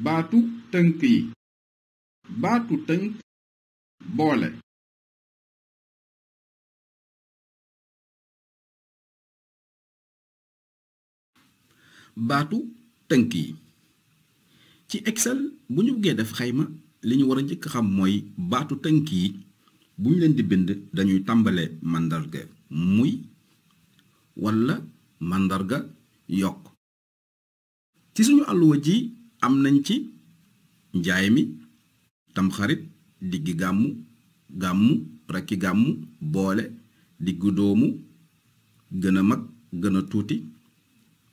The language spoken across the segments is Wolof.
baatu tënk yi baatu tënk boole baatu tënk yi ci Excel bu ñu bëggee def xayma li ñu war a njëkk xam mooy baatu tënk yi bu ñu leen di bind dañuy tàmbalee màndarga muy walla màndarga yokk ci suñu àlluwa ji am nañ ci njaay mi tamxarit diggi gàmmu gàmmu rakki gàmmu boole diggu doomu gën a mag gën a tuuti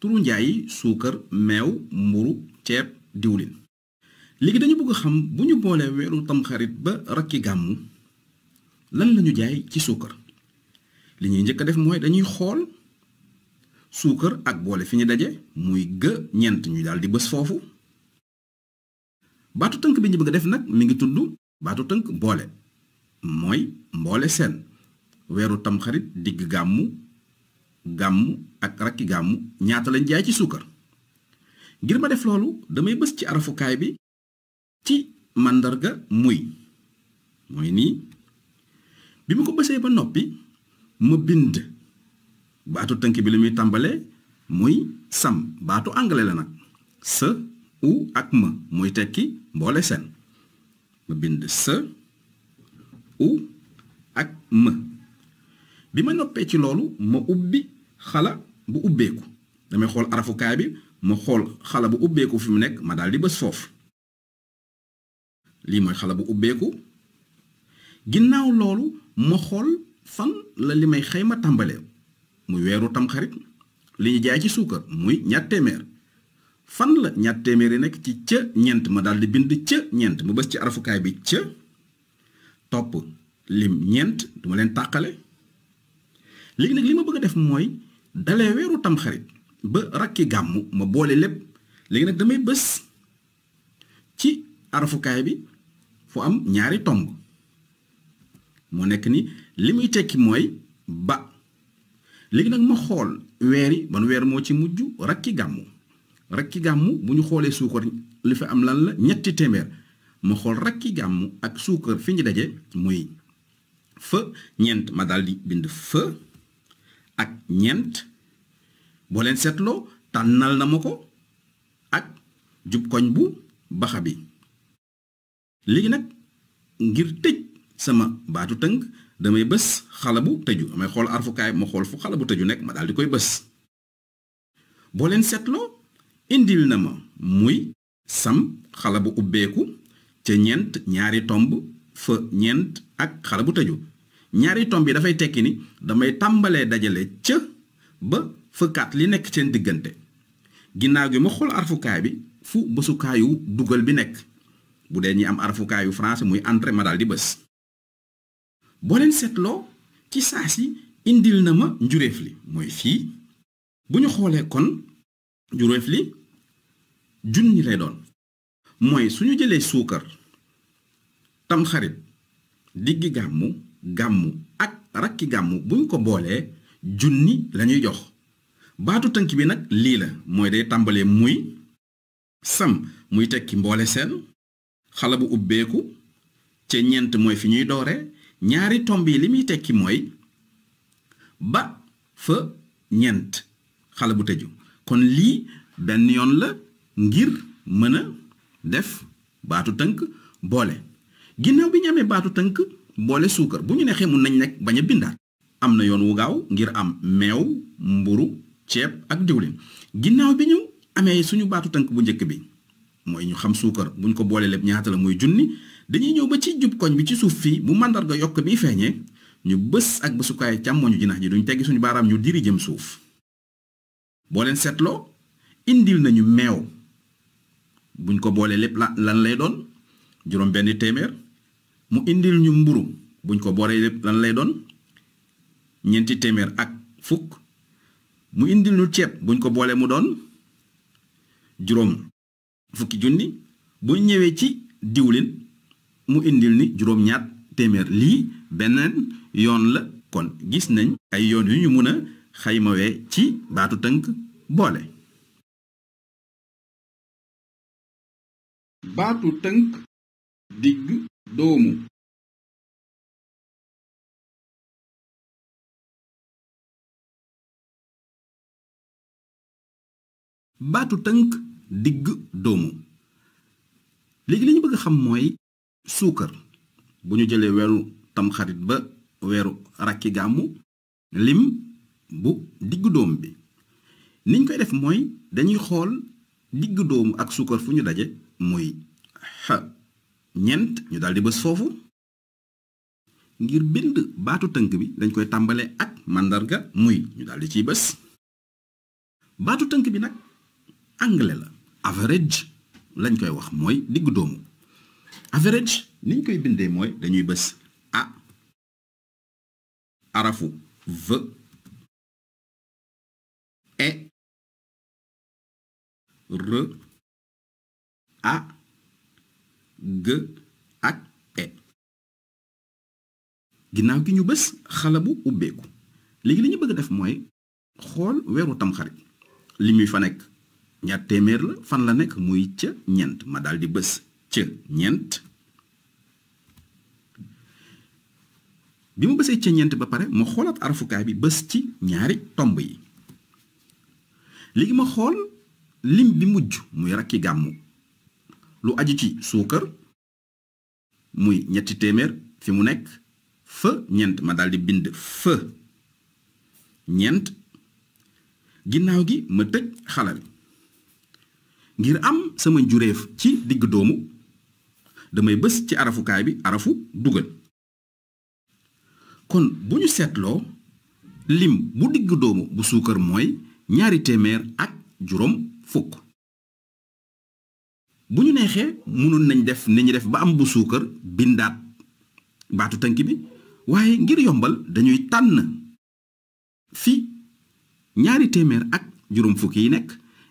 turu njaay yi suukar meew mburu ceeb diwlin léegi dañu bëgg xam bu ñu boolee weeru tamxarit ba rakki gàmmu lan lañu jaay ci suukar li ñuy njëkk a def mooy dañuy xool suukar ak boole fi ñu daje muy ñeent ñu daal di bës foofu baatu tënk bi ñu bëgg a def nag mi ngi tudd baatu tënk boole mooy mboole seen weeru tamxarit digg gàmmu gàmmu ak rakki gàmmu ñaata lañ jaay ci suukar ngir ma def loolu damay bës ci arafukaay bi ci màndarga mooy nii bi ma ko bësee ba noppi ma bind baatu tënk bi li muy tàmbalee muy sam baatu anglais la nag s u ak m muy tekki mboole seen ma bind s u ak m bi ma noppee ci loolu ma ubbi xala bu ubbeeku damay xool arafukaay bi ma xool xala bu ubbeeku fi mu nekk ma daal di bës foofu lii mooy xala bu ubbeeku ginnaaw loolu ma xool fan la li may xayma tàmbalee muy weeru tamxarit li ñu jaay ci suukar muy ñaar téeméer fan la ñaar téeméer yi nekk ci ca ñeent ma daal di bind ca ñeent ma bës ci arafukaay bi ca topp lim ñeent duma leen tàqale léegi nag li ma bëgg a def mooy dalee weeru tamxarit ba rakki gàmmu ma boole lépp léegi nag damay bës ci arafukaay bi fu am ñaari tomb moo nekk ni li muy tekki mooy ba léegi nag ma xool weer yi ban weer moo ci mujj rakki gàmmu bu ñu xoolee suukar li fi am lan la ñetti téeméer ma xool rakki gàmmu ak suukar fi ñu daje muy fa ñeent ma daal di bind fa ak ñeent boo leen seetloo tànnal na ma ko ak jub koñ bu baxa bi léegi nag ngir tëj sama baatu tënk damay bës xala bu tëju damay xool arfukaay ma xool fu xala bu tëju nekk ma daal di koy bës boo leen seetloo indil na ma muy sam xala bu ubbeeku ca ñeent ñaari tomb fa ñeent ak xala bu tëju ñaari tomb yi dafay tekki ni damay tàmbalee dajale ca ba fëkkaat li nekk seen diggante ginnaaw gi ma xool arfukaay bi fu bësukaayu dugal bi nekk bu dee ñi am arfukaayu français muy entrée ma daal di bës boo leen seetloo ci saa si indil na ma njuréef li mooy fii bu ñu xoolee kon njuréef li junni lay doon mooy suñu jëlee suukar tamxarit diggi gàmmu ak rakki gàmmu buñ ko boolee junni lañuy jox baatu tënk bi nag lii la mooy day tàmbalee muy sam muy tekki mboole seen xala bu ubbeeku ca ñeent mooy fi ñuy doore ñaari tomb yi li muy tekki mooy ba fa ñeent xala bu tëju kon lii benn yoon la ngir mën a def baatu tënk boole ginnaaw bi ñu amee baatu tënk boole suukar bu ñu neexee mun nañ nekk bañ a bindaat am na yoon wu gaaw ngir am meew mburu ceeb ak diwlin ginnaaw bi ñu amee suñu baatu tënk bu njëkk bi mooy ñu xam suukar buñ ko boolee lépp ñaata la muy junni dañuy ñëw ba ci jub koñ bi ci suuf fii bu màndarga yokk bi feeñee ñu bës ak bësukaay càmmoñu jinax ji duñ teggi suñu baaraam ñu diri jëm suuf boo leen seetloo indil nañu meew buñ ko boolee lépp lan lay doon juróom benn téeméer mu indil ñu mburu buñ ko boolee lépp lan lay doon ñeenti téeméer ak fukk mu indil ñu ceeb buñ ko boolee mu doon juróom fukki junni bu ñëwee ci diwlin mu indil ni juróom ñaat téeméer lii beneen yoon la kon gis nañ ay yoon yu ñu mën a xaymawee ci baatu tënk boole baatu tënk digg doomu. baatu tënk digg doomu léegi li ñu bëgg xam mooy suukar bu ñu jëlee weeru tamxarit ba weeru rakki gàmmu lim bu digg doom bi niñ koy def mooy dañuy xool digg doomu ak suukar fu ñu daje muy ñeent ñu daldi bës foofu. ngir bind baatu tënk bi dañ koy tàmbale ak màndarga muy ñu daldi ciy bës. baatu tënk bi nag anglais la average lañ koy wax mooy digg doomu. average niñ koy bindee mooy dañuy bës a arafu v e r a g ak e. ginnaaw gi ñu bës xala bu ubbeeku. léegi li ñu bëgg a def mooy xool weeru tamxarit li muy fa nekk ñaar téeméer la fan la nekk muy ca ñeent ma daldi bës ca ñeent. bi mu bësee ca ñeent ba pare ma xoolaat arafukaay bi bës ci ñaari tomb yi. léegi ma xool lim bi mujj muy rakki gàmmu lu aju ci suukar muy ñetti téeméer fi mu nekk fa ñeent ma daldi bind fa ñeent. ginnaaw gi ma tëj xala bi ngir am sama njuréef ci digg doomu damay bës ci arafukaay bi arafu dugal. kon bu ñu seetloo lim bu digg doomu bu suukar mooy ñaari téeméer ak juróom fukk. bu ñu neexee mënoon nañ def ni ñu def ba am bu suukar bindaat baatu tënk bi waaye ngir yombal dañuy tànn fi ñaari téeméer ak juróom fukk yi nekk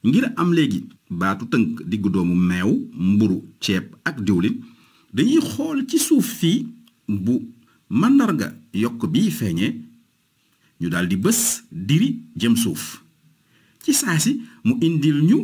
ngir am léegi baatu tënk diggu doomu meew mburu ceeb ak diwlin. dañuy xool ci suuf fii bu màndarga yokk bi feeñee ñu daldi bës diri jëm suuf. ci saa si mu indil ñu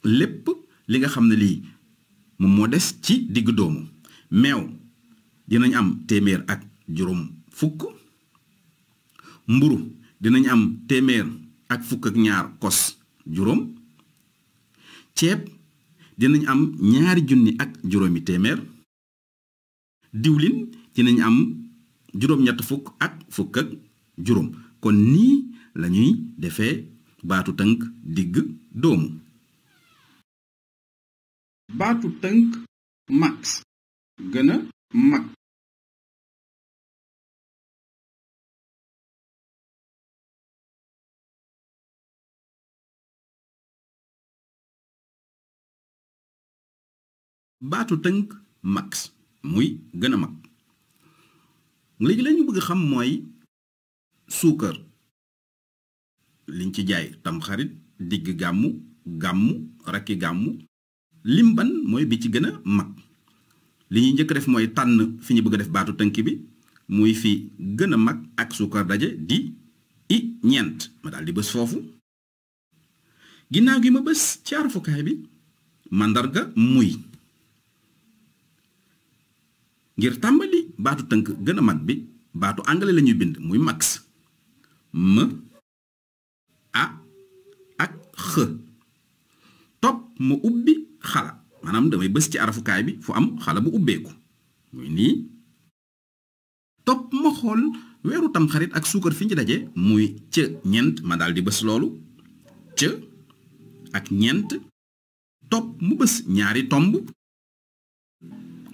lépp li nga xam ne lii moom moo des ci diggu doomu. meew dinañ am téeméer ak juróom fukk. mburu dinañ am téeméer ak fukk ak ñaar kos juróom. ceeb dinañ am ñaari junni ak juróomi téeméer. diwlin dinañ am juróom-ñett fukk ak fukk ak juróom. kon nii lañuy defee baatu tënk digg doomu. baatu tënk max gën a mag. baatu tënk max muy gën a mag léegi lañu bëgg xam mooy suukar liñ ci jaay tamxarit digg gàmmu gàmmu rakki gàmmu lim ban mooy bi ci gën a mag. li ñuy njëkk def mooy tànn fi ñu bëgg a def baatu tënk bi muy fi gën a mag ak suukar daje di i ñeent ma daldi bës foofu. ginnaaw gi ma bës ci arafukaay bi màndarga muy. ngir tàmbali baatu tënk gën a mag bi baatu anglais lañuy bind muy max m a ak x. topp ma ubbi xala maanaam damay bës ci arafukaay bi fu am xala bu ubbeeku muy nii. topp ma xool weeru tamxarit ak suukar fi ñu daje muy ca ñeent ma daldi bës loolu ca ak ñeent. topp mu bës ñaari tomb.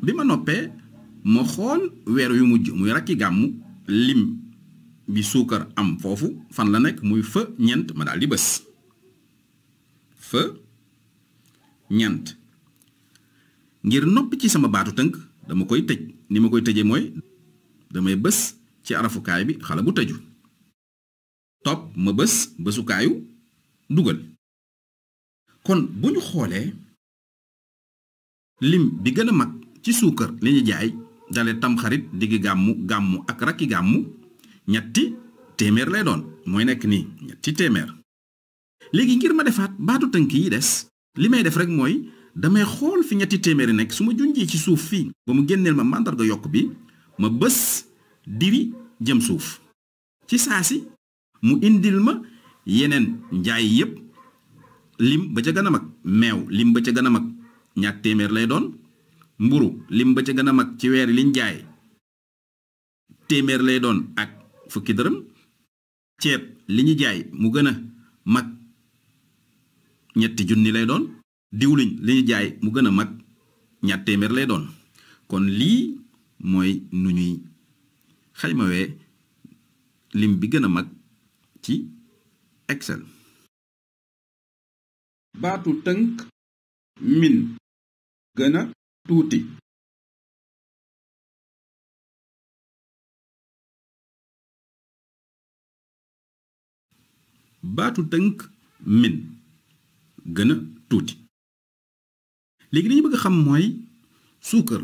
bi ma noppee ma xool weer yu mujj muy rakki gàmmu lim bi suukar am foofu fan la nekk muy fa ñeent ma daldi bës fa ñeent. ngir noppi ci sama baatu tënk dama koy tëj ni ma koy tëjee mooy damay bës ci arafukaay bi xala bu tëju. topp ma bës bësukaayu dugal. kon bu ñu xoolee lim bi gën a mag ci suukar li ñu jaay dale tamxarit digg gàmmu gàmmu ak rakki gàmmu ñetti téeméer lay doon mooy nekk nii ñetti téeméer. léegi ngir ma defaat baatu tënk yi des li may def rek mooy damay xool fi ñetti téeméeri nekk su ma junjee ci suuf fii ba mu génneel ma màndarga yokk bi ma bës diri jëm suuf ci saa si mu indil ma yeneen njaay yépp lim ba ca gën a mag meew lim ba ca gën a mag ñaar téeméer lay doon mburu lim ba ca gën a mag ci weer liñ jaay téeméer lay doon ak fukki dërëm ceeb li ñu jaay mu gën a mag ñetti junni lay doon diwliñ li ñu jaay mu gën a mag ñaar téeméer lay doon kon lii mooy nu ñuy xaymawee lim bi gën a mag ci Excel. baatu tënk min gën a tuuti. baatu tënk min gën a tuuti léegi li ñu bëgg a xam mooy suukar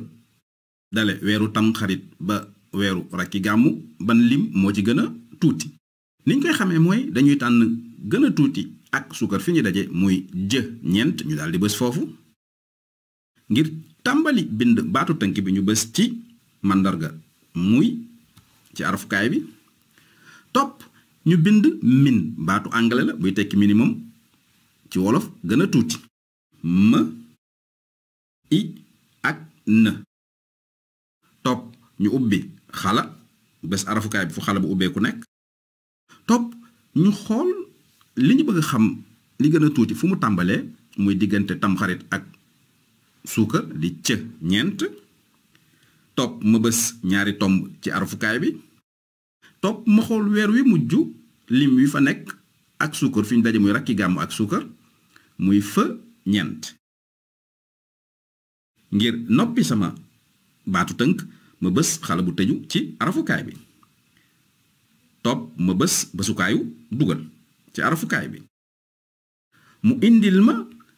dale weeru tamxarit ba weeru rakki gàmmu ban lim moo ci gën a tuuti ni ñu koy xamee mooy dañuy tànn gën a tuuti ak suukar fi ñu daje muy jë ñeent ñu daal di bës foofu ngir tàmbali bind baatu tënk bi ñu bës ci màndarga muy ci arafukaay bi topp ñu bind min baatu anglais la buy tekki minimum ci wolof gën a tuuti ma i ak na topp ñu ubbi xala bés arafukaay bi fu xala bu ubbeeku nekk topp ñu xool li ñu bëgg a xam li gën a tuuti fu mu tàmbalee muy diggante tamxarit ak suukar di cë ñeent topp ma bés ñaari tomb ci arafukaay bi topp ma xool weer wi mujj lim wi fa nekk ak suukar fi ñu daje muy rakki gàmmu ak suukar muy fa ñeent ngir noppi sama baatu tënk ma bés xala bu tëju ci arafukaay bi topp ma bés bësukaayu dugal ci arafukaay bi mu indil ma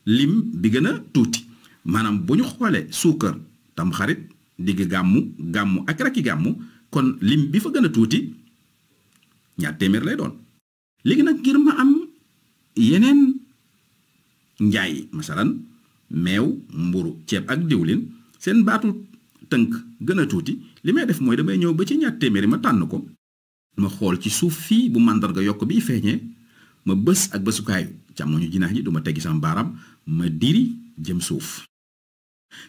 lim bi gën a tuuti maanaam bu ñu xoolee suukar tamxarit digg gàmmu gàmmu ak rakki gàmmu kon lim bi fa gën a tuuti ñaar téeméer lay doon léegi nag ngir ma am yeneen njaay masalan meew mburu ceeb ak diwlin seen baatu tënk gën a tuuti li may def mooy damay ñëw ba ci ñaar téeméeri ma tànn ko ma xool ci suuf fii bu màndarga yokk bi feeñee ma bës ak bësukaayu càmmoñu jinaax ji duma teggi sama baaraam ma diri jëm suuf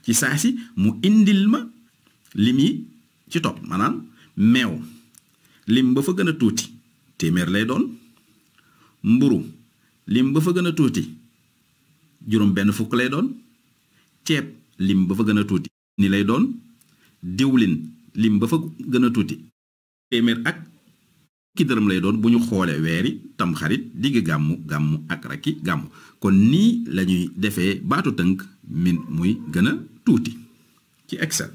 ci saa si mu indil ma lim yi ci topp maanaam meew lim ba fa gën a tuuti téeméer lay doon mburu lim ba fa gën a tuuti juróom benn fukk lay doon ceeb lim ba fa gën a tuuti ni lay doon diwlin lim ba fa gën a tuuti téeméer ak ki dërëm lay doon bu ñu xoolee weeri tamxarit digg gàmmu gàmmu ak rakki gàmmu kon nii lañuy defee baatu tënk min muy gën a tuuti ci Excel.